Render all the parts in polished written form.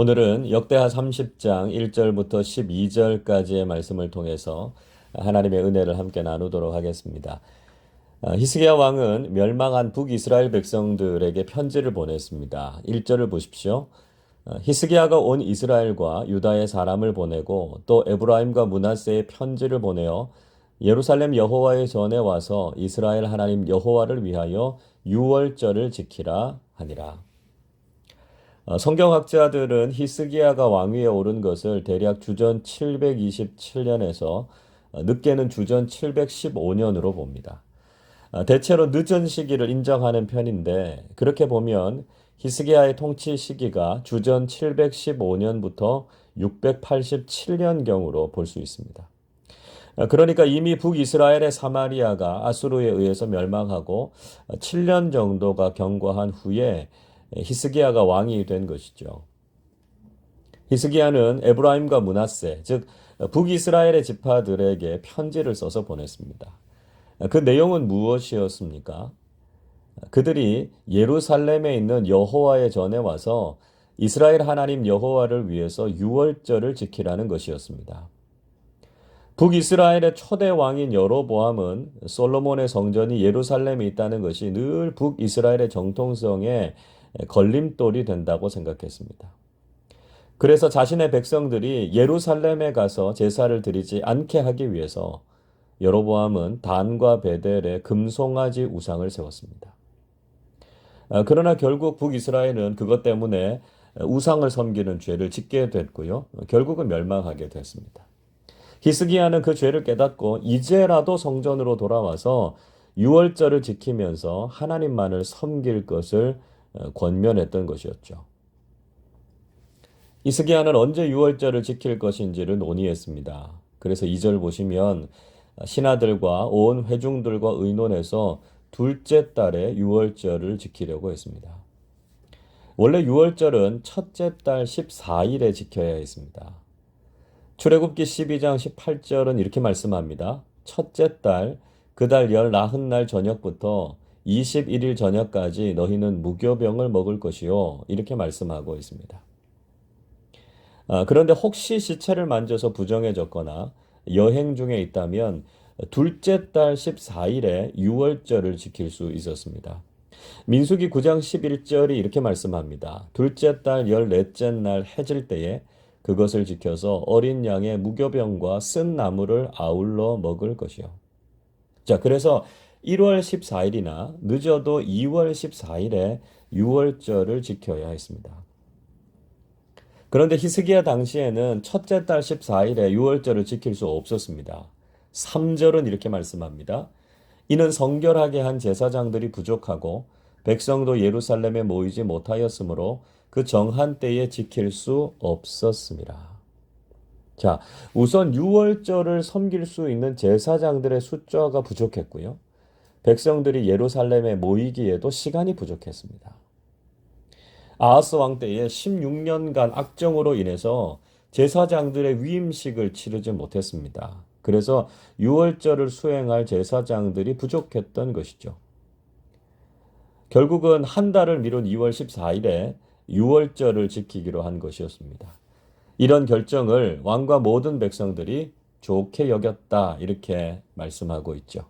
오늘은 역대하 30장 1절부터 12절까지의 말씀을 통해서 하나님의 은혜를 함께 나누도록 하겠습니다. 히스기야 왕은 멸망한 북이스라엘 백성들에게 편지를 보냈습니다. 1절을 보십시오. 히스기야가 온 이스라엘과 유다의 사람을 보내고 또 에브라임과 므낫세의 편지를 보내어 예루살렘 여호와의 전에 와서 이스라엘 하나님 여호와를 위하여 유월절을 지키라 하니라. 성경학자들은 히스기야가 왕위에 오른 것을 대략 주전 727년에서 늦게는 주전 715년으로 봅니다. 대체로 늦은 시기를 인정하는 편인데 그렇게 보면 히스기야의 통치 시기가 주전 715년부터 687년경으로 볼 수 있습니다. 그러니까 이미 북이스라엘의 사마리아가 아수르에 의해서 멸망하고 7년 정도가 경과한 후에 히스기야가 왕이 된 것이죠. 히스기야는 에브라임과 므낫세, 즉 북이스라엘의 지파들에게 편지를 써서 보냈습니다. 그 내용은 무엇이었습니까? 그들이 예루살렘에 있는 여호와의 전에 와서 이스라엘 하나님 여호와를 위해서 유월절을 지키라는 것이었습니다. 북이스라엘의 초대 왕인 여로보암은 솔로몬의 성전이 예루살렘에 있다는 것이 늘 북이스라엘의 정통성에 걸림돌이 된다고 생각했습니다. 그래서 자신의 백성들이 예루살렘에 가서 제사를 드리지 않게 하기 위해서 여로보암은 단과 베델에 금송아지 우상을 세웠습니다. 그러나 결국 북이스라엘은 그것 때문에 우상을 섬기는 죄를 짓게 됐고요. 결국은 멸망하게 됐습니다. 히스기야는 그 죄를 깨닫고 이제라도 성전으로 돌아와서 유월절을 지키면서 하나님만을 섬길 것을 권면했던 것이었죠. 히스기야는 언제 유월절을 지킬 것인지를 논의했습니다. 그래서 2절 보시면 신하들과 온 회중들과 의논해서 둘째 달에 유월절을 지키려고 했습니다. 원래 유월절은 첫째 달 14일에 지켜야 했습니다. 출애굽기 12장 18절은 이렇게 말씀합니다. 첫째 달, 그 달 열 나흔날 저녁부터 21일 저녁까지 너희는 무교병을 먹을 것이요. 이렇게 말씀하고 있습니다. 그런데 혹시 시체를 만져서 부정해졌거나 여행 중에 있다면 둘째 달 14일에 유월절을 지킬 수 있었습니다. 민수기 9장 11절이 이렇게 말씀합니다. 둘째 달 14째 날 해질 때에 그것을 지켜서 어린 양의 무교병과 쓴 나물을 아울러 먹을 것이요. 자, 그래서 1월 14일이나 늦어도 2월 14일에 유월절을 지켜야 했습니다. 그런데 히스기야 당시에는 첫째 달 14일에 유월절을 지킬 수 없었습니다. 3절은 이렇게 말씀합니다. 이는 성결하게 한 제사장들이 부족하고 백성도 예루살렘에 모이지 못하였으므로 그 정한 때에 지킬 수 없었습니다. 자, 우선 유월절을 섬길 수 있는 제사장들의 숫자가 부족했고요. 백성들이 예루살렘에 모이기에도 시간이 부족했습니다. 아하스 왕 때에 16년간 악정으로 인해서 제사장들의 위임식을 치르지 못했습니다. 그래서 유월절을 수행할 제사장들이 부족했던 것이죠. 결국은 한 달을 미룬 2월 14일에 유월절을 지키기로 한 것이었습니다. 이런 결정을 왕과 모든 백성들이 좋게 여겼다 이렇게 말씀하고 있죠.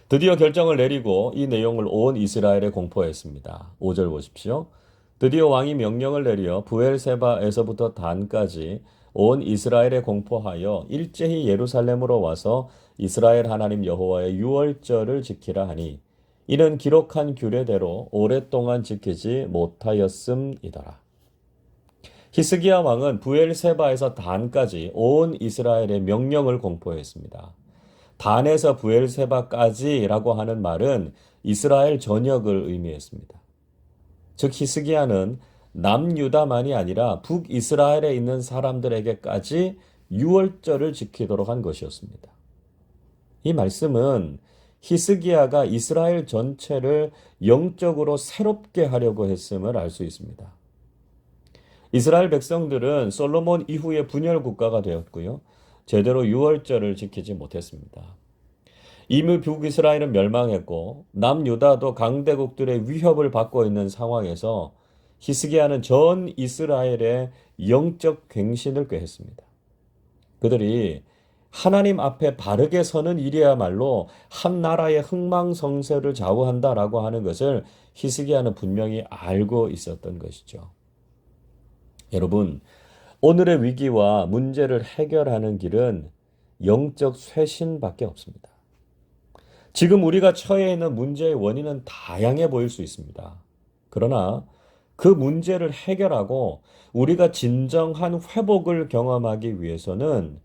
드디어 결정을 내리고 이 내용을 온 이스라엘에 공포했습니다. 5절 보십시오. 드디어 왕이 명령을 내려 부엘세바에서부터 단까지 온 이스라엘에 공포하여 일제히 예루살렘으로 와서 이스라엘 하나님 여호와의 유월절을 지키라 하니 이는 기록한 규례대로 오랫동안 지키지 못하였음이더라. 히스기야 왕은 부엘세바에서 단까지 온 이스라엘의 명령을 공포했습니다. 단에서 부엘세바까지라고 하는 말은 이스라엘 전역을 의미했습니다. 즉 히스기야는 남유다만이 아니라 북이스라엘에 있는 사람들에게까지 유월절을 지키도록 한 것이었습니다. 이 말씀은 히스기야가 이스라엘 전체를 영적으로 새롭게 하려고 했음을 알 수 있습니다. 이스라엘 백성들은 솔로몬 이후에 분열 국가가 되었고요. 제대로 유월절을 지키지 못했습니다. 이미 북이스라엘은 멸망했고 남유다도 강대국들의 위협을 받고 있는 상황에서 히스기야는 전 이스라엘의 영적 갱신을 꾀했습니다. 그들이 하나님 앞에 바르게 서는 일이야말로 한 나라의 흥망성쇠를 좌우한다라고 하는 것을 히스기야는 분명히 알고 있었던 것이죠. 여러분, 오늘의 위기와 문제를 해결하는 길은 영적 쇄신밖에 없습니다. 지금 우리가 처해 있는 문제의 원인은 다양해 보일 수 있습니다. 그러나 그 문제를 해결하고 우리가 진정한 회복을 경험하기 위해서는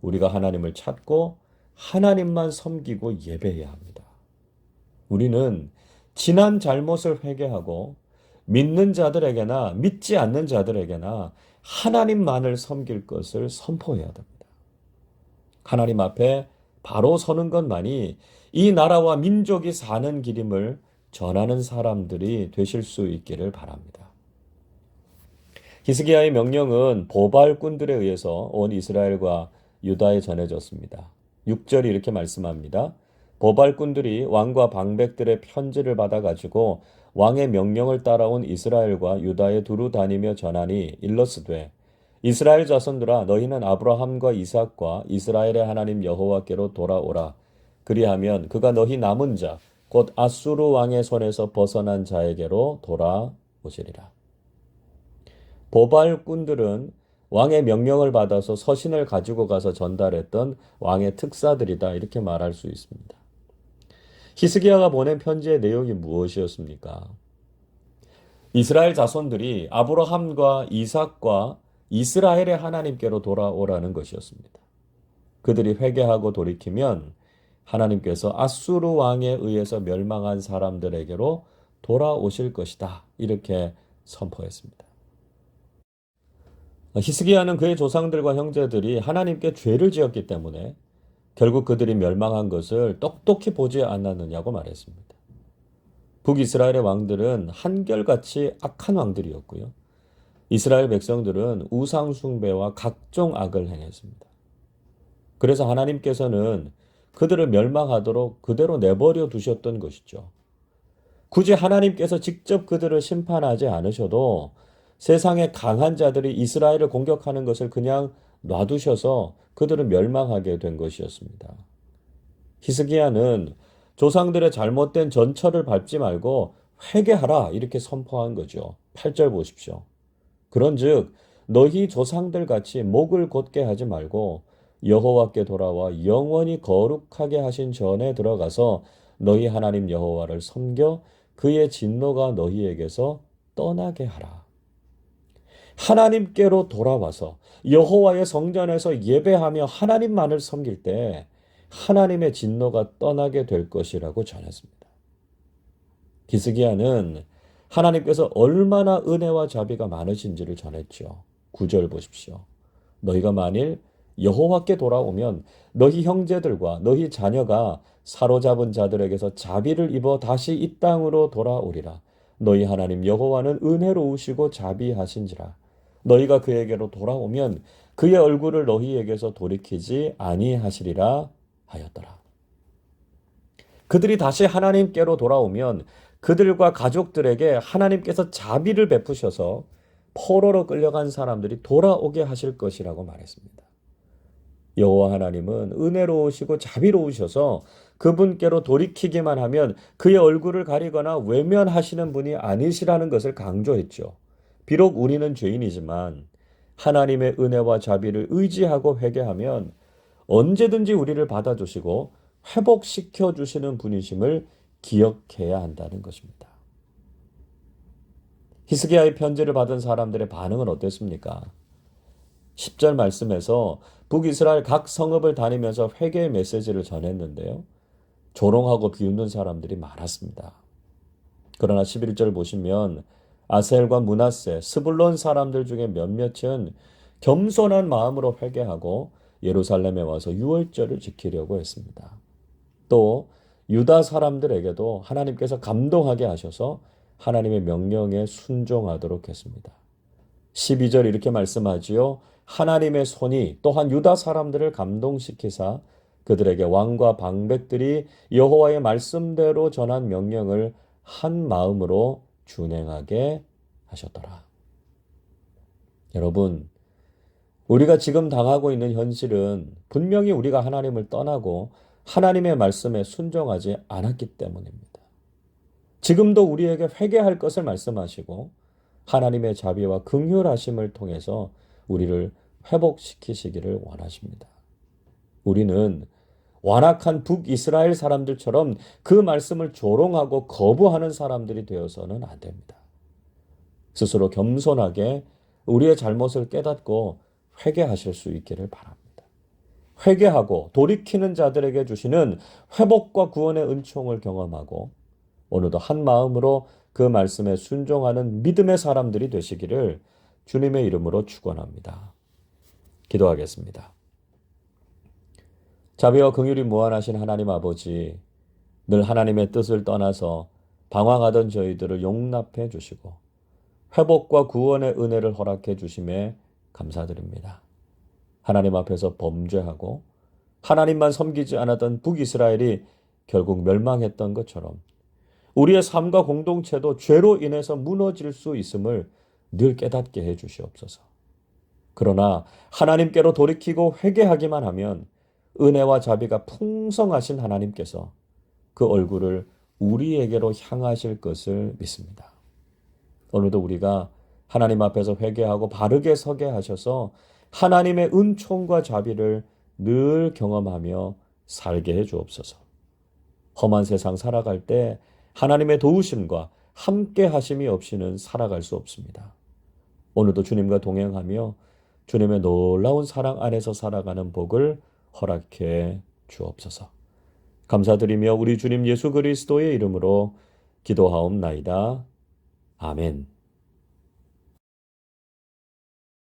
우리가 하나님을 찾고 하나님만 섬기고 예배해야 합니다. 우리는 지난 잘못을 회개하고 믿는 자들에게나 믿지 않는 자들에게나 하나님만을 섬길 것을 선포해야 됩니다. 하나님 앞에 바로 서는 것만이 이 나라와 민족이 사는 길임을 전하는 사람들이 되실 수 있기를 바랍니다. 히스기야의 명령은 보발꾼들에 의해서 온 이스라엘과 유다에 전해졌습니다. 6절이 이렇게 말씀합니다. 보발꾼들이 왕과 방백들의 편지를 받아가지고 왕의 명령을 따라온 이스라엘과 유다에 두루 다니며 전하니 일러스되 이스라엘 자손들아 너희는 아브라함과 이삭과 이스라엘의 하나님 여호와께로 돌아오라. 그리하면 그가 너희 남은 자 곧 아수르 왕의 손에서 벗어난 자에게로 돌아오시리라. 보발꾼들은 왕의 명령을 받아서 서신을 가지고 가서 전달했던 왕의 특사들이다 이렇게 말할 수 있습니다. 히스기야가 보낸 편지의 내용이 무엇이었습니까? 이스라엘 자손들이 아브라함과 이삭과 이스라엘의 하나님께로 돌아오라는 것이었습니다. 그들이 회개하고 돌이키면 하나님께서 아수르 왕에 의해서 멸망한 사람들에게로 돌아오실 것이다 이렇게 선포했습니다. 히스기야는 그의 조상들과 형제들이 하나님께 죄를 지었기 때문에 결국 그들이 멸망한 것을 똑똑히 보지 않았느냐고 말했습니다. 북이스라엘의 왕들은 한결같이 악한 왕들이었고요. 이스라엘 백성들은 우상 숭배와 각종 악을 행했습니다. 그래서 하나님께서는 그들을 멸망하도록 그대로 내버려 두셨던 것이죠. 굳이 하나님께서 직접 그들을 심판하지 않으셔도 세상의 강한 자들이 이스라엘을 공격하는 것을 그냥 놔두셔서 그들은 멸망하게 된 것이었습니다. 히스기야는 조상들의 잘못된 전철을 밟지 말고 회개하라 이렇게 선포한 거죠. 8절 보십시오. 그런즉 너희 조상들 같이 목을 곧게 하지 말고 여호와께 돌아와 영원히 거룩하게 하신 전에 들어가서 너희 하나님 여호와를 섬겨 그의 진노가 너희에게서 떠나게 하라. 하나님께로 돌아와서 여호와의 성전에서 예배하며 하나님만을 섬길 때 하나님의 진노가 떠나게 될 것이라고 전했습니다. 히스기야는 하나님께서 얼마나 은혜와 자비가 많으신지를 전했죠. 9절 보십시오. 너희가 만일 여호와께 돌아오면 너희 형제들과 너희 자녀가 사로잡은 자들에게서 자비를 입어 다시 이 땅으로 돌아오리라. 너희 하나님 여호와는 은혜로우시고 자비하신지라. 너희가 그에게로 돌아오면 그의 얼굴을 너희에게서 돌이키지 아니하시리라 하였더라. 그들이 다시 하나님께로 돌아오면 그들과 가족들에게 하나님께서 자비를 베푸셔서 포로로 끌려간 사람들이 돌아오게 하실 것이라고 말했습니다. 여호와 하나님은 은혜로우시고 자비로우셔서 그분께로 돌이키기만 하면 그의 얼굴을 가리거나 외면하시는 분이 아니시라는 것을 강조했죠. 비록 우리는 죄인이지만 하나님의 은혜와 자비를 의지하고 회개하면 언제든지 우리를 받아주시고 회복시켜 주시는 분이심을 기억해야 한다는 것입니다. 히스기야의 편지를 받은 사람들의 반응은 어땠습니까? 10절 말씀에서 북이스라엘 각 성읍을 다니면서 회개의 메시지를 전했는데요. 조롱하고 비웃는 사람들이 많았습니다. 그러나 11절 보시면 아셀과 므낫세, 스불론 사람들 중에 몇몇은 겸손한 마음으로 회개하고 예루살렘에 와서 유월절을 지키려고 했습니다. 또 유다 사람들에게도 하나님께서 감동하게 하셔서 하나님의 명령에 순종하도록 했습니다. 12절 이렇게 말씀하지요. 하나님의 손이 또한 유다 사람들을 감동시키사 그들에게 왕과 방백들이 여호와의 말씀대로 전한 명령을 한 마음으로 준행하게 하셨더라. 여러분, 우리가 지금 당하고 있는 현실은 분명히 우리가 하나님을 떠나고 하나님의 말씀에 순종하지 않았기 때문입니다. 지금도 우리에게 회개할 것을 말씀하시고 하나님의 자비와 긍휼하심을 통해서 우리를 회복시키시기를 원하십니다. 우리는 완악한 북이스라엘 사람들처럼 그 말씀을 조롱하고 거부하는 사람들이 되어서는 안 됩니다. 스스로 겸손하게 우리의 잘못을 깨닫고 회개하실 수 있기를 바랍니다. 회개하고 돌이키는 자들에게 주시는 회복과 구원의 은총을 경험하고 오늘도 한 마음으로 그 말씀에 순종하는 믿음의 사람들이 되시기를 주님의 이름으로 축원합니다. 기도하겠습니다. 자비와 긍휼이 무한하신 하나님 아버지, 늘 하나님의 뜻을 떠나서 방황하던 저희들을 용납해 주시고 회복과 구원의 은혜를 허락해 주심에 감사드립니다. 하나님 앞에서 범죄하고 하나님만 섬기지 않았던 북이스라엘이 결국 멸망했던 것처럼 우리의 삶과 공동체도 죄로 인해서 무너질 수 있음을 늘 깨닫게 해 주시옵소서. 그러나 하나님께로 돌이키고 회개하기만 하면 은혜와 자비가 풍성하신 하나님께서 그 얼굴을 우리에게로 향하실 것을 믿습니다. 오늘도 우리가 하나님 앞에서 회개하고 바르게 서게 하셔서 하나님의 은총과 자비를 늘 경험하며 살게 해 주옵소서. 험한 세상 살아갈 때 하나님의 도우심과 함께 하심이 없이는 살아갈 수 없습니다. 오늘도 주님과 동행하며 주님의 놀라운 사랑 안에서 살아가는 복을 허락해 주옵소서. 감사드리며 우리 주님 예수 그리스도의 이름으로 기도하옵나이다. 아멘.